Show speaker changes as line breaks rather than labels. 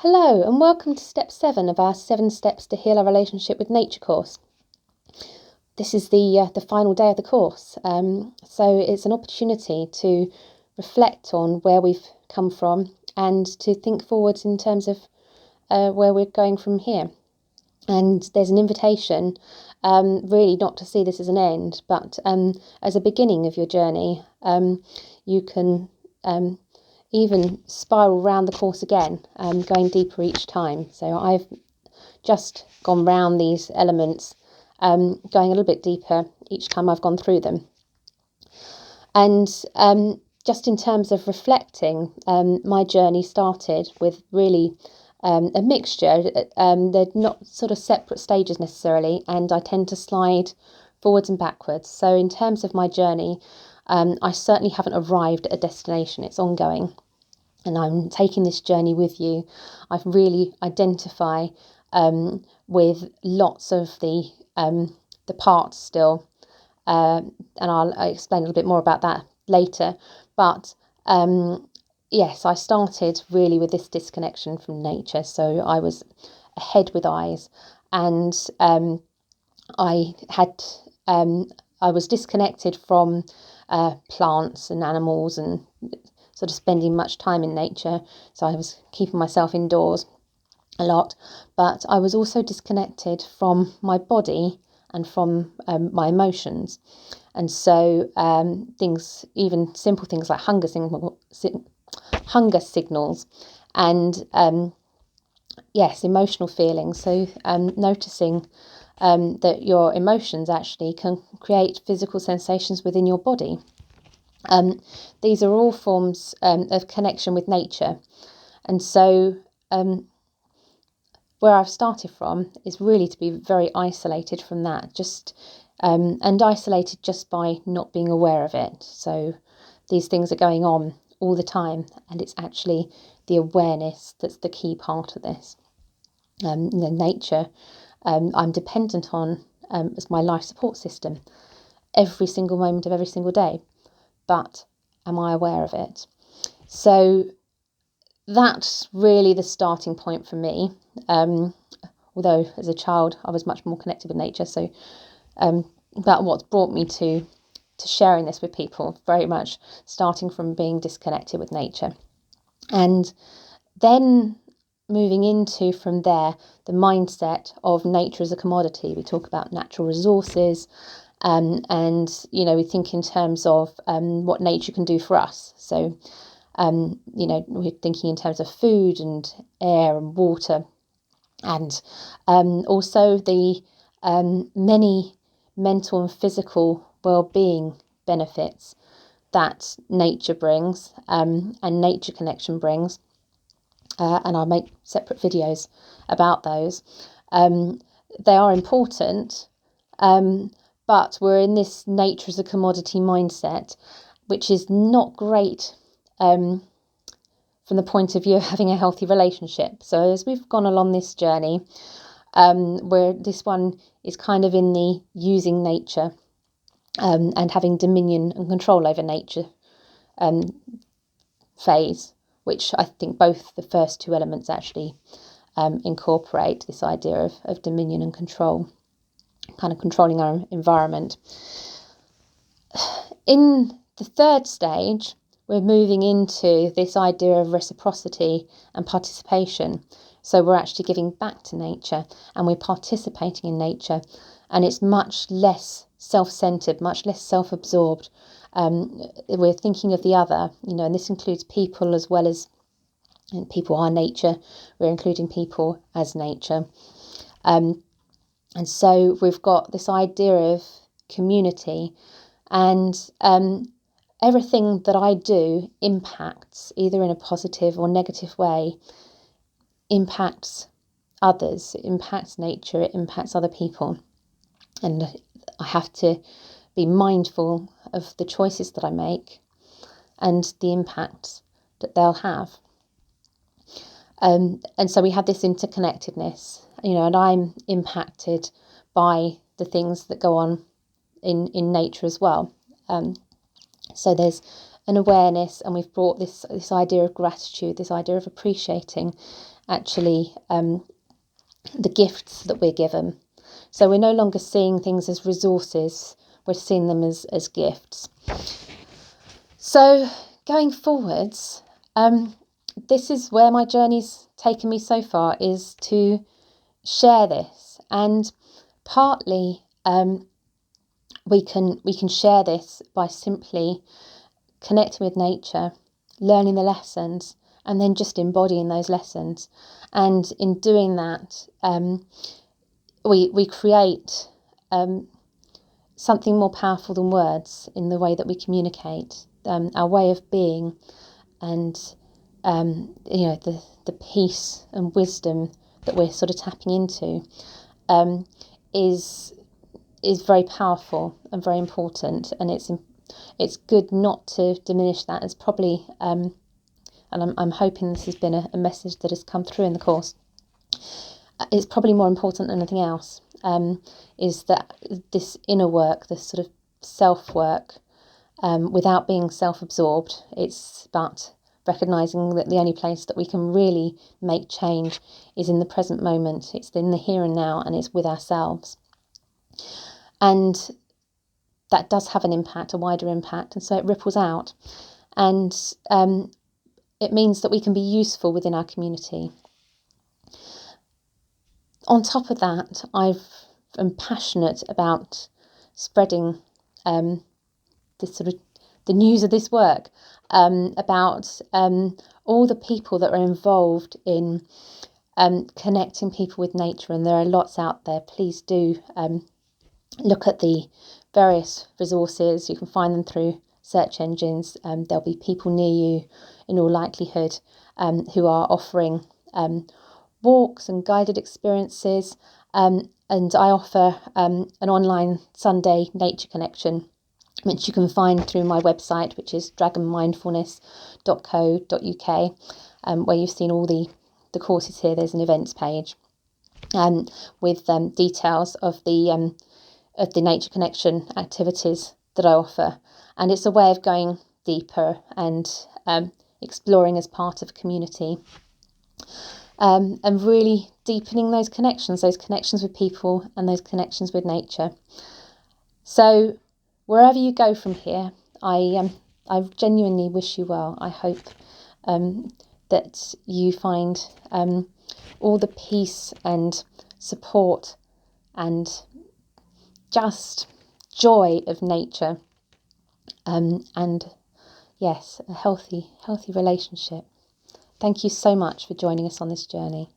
Hello and welcome to step 7 of our 7 steps to heal our relationship with nature course. This is the final day of the course, so it's an opportunity to reflect on where we've come from and to think forwards in terms of where we're going from here. And there's an invitation really not to see this as an end, but as a beginning of your journey. You can even spiral round the course again, going deeper each time. So I've just gone round these elements, going a little bit deeper each time I've gone through them. And just in terms of reflecting, my journey started with really a mixture. They're not sort of separate stages necessarily, and I tend to slide forwards and backwards. So in terms of my journey, I certainly haven't arrived at a destination. It's ongoing, and I'm taking this journey with you. I've really identify with lots of the parts still, and I'll explain a little bit more about that later. But yes, I started really with this disconnection from nature. So I was a head with eyes, and I was disconnected from plants and animals and sort of spending much time in nature. So I was keeping myself indoors a lot, but I was also disconnected from my body and from my emotions. And so even simple things like hunger signals and yes, emotional feelings. So noticing that your emotions actually can create physical sensations within your body. These are all forms of connection with nature. And so where I've started from is really to be very isolated from that, and isolated just by not being aware of it. So these things are going on all the time, and it's actually the awareness that's the key part of this. Nature, I'm dependent on as my life support system every single moment of every single day, but am I aware of it? So that's really the starting point for me. Although as a child I was much more connected with nature, so but what's brought me to sharing this with people, very much starting from being disconnected with nature, and then moving into from there the mindset of nature as a commodity. We talk about natural resources, and we think in terms of what nature can do for us. So we're thinking in terms of food and air and water, and also the many mental and physical well-being benefits that nature brings, and nature connection brings, and I'll make separate videos about those. They are important, but we're in this nature as a commodity mindset, which is not great from the point of view of having a healthy relationship. So as we've gone along this journey, where this one is kind of in the using nature and having dominion and control over nature phase, which I think both the first two elements actually incorporate this idea of dominion and control, kind of controlling our environment. In the third stage, we're moving into this idea of reciprocity and participation. So we're actually giving back to nature and we're participating in nature, and it's much less self-centered, much less self-absorbed. We're thinking of the other, and this includes people as well as, and people are nature. We're including people as nature. And so we've got this idea of community, and everything that I do impacts, either in a positive or negative way, impacts others, it impacts nature, it impacts other people. And I have to be mindful of the choices that I make and the impact that they'll have. And so we have this interconnectedness, and I'm impacted by the things that go on in nature as well. So there's an awareness, and we've brought this idea of gratitude, this idea of appreciating, actually the gifts that we're given. So we're no longer seeing things as resources, we're seeing them as gifts. So going forwards, this is where my journey's taken me so far, is to share this. And partly we can share this by simply connecting with nature, learning the lessons, and then just embodying those lessons. And in doing that, we create something more powerful than words in the way that we communicate, our way of being, and the peace and wisdom that we're sort of tapping into is very powerful and very important. And it's good not to diminish that. It's probably and I'm hoping this has been a message that has come through in the course. It's probably more important than anything else, is that this inner work, this sort of self-work, without being self-absorbed. It's about recognising that the only place that we can really make change is in the present moment. It's in the here and now, and it's with ourselves. And that does have an impact, a wider impact, and so it ripples out. And it means that we can be useful within our community. On top of that, I'm passionate about spreading the news of this work, about all the people that are involved in connecting people with nature, and there are lots out there. Please do look at the various resources. You can find them through search engines. There'll be people near you, in all likelihood, who are offering walks and guided experiences, and I offer an online Sunday nature connection, which you can find through my website, which is dragonmindfulness.co.uk, where you've seen all the courses here. There's an events page with details of the nature connection activities that I offer, and it's a way of going deeper and exploring as part of a community. And really deepening those connections with people and those connections with nature. So wherever you go from here, I genuinely wish you well. I hope that you find all the peace and support and just joy of nature, and yes, a healthy relationship. Thank you so much for joining us on this journey.